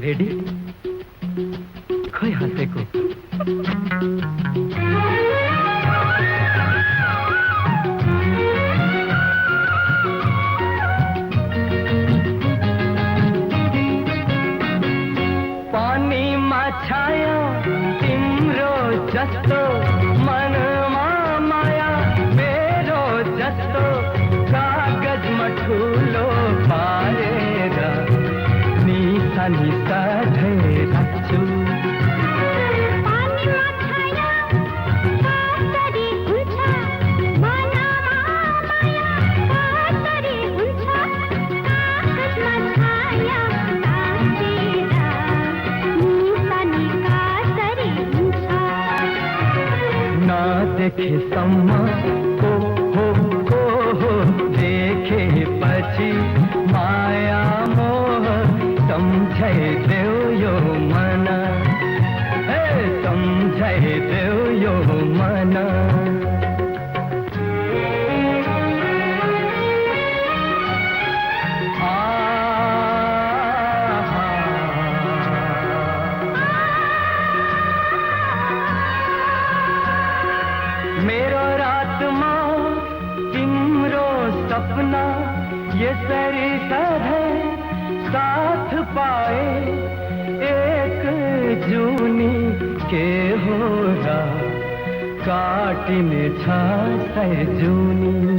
ready खोई हाँसेको पानीमा छाया तिम्रो जस्तो मनमा माया मेरो जस्तो कागजमा ठुलो पारेर निसा निसा राख्छु देखेसम्म हो देखे पछि माया मोह सम्झाइदेऊ यो मन सम्झाइदेऊ यो मन मेरो रातमा तिम्रो सपना यसरी सधैँ साथ पाए एक जुनी के हो र काटिने छ सय जुनी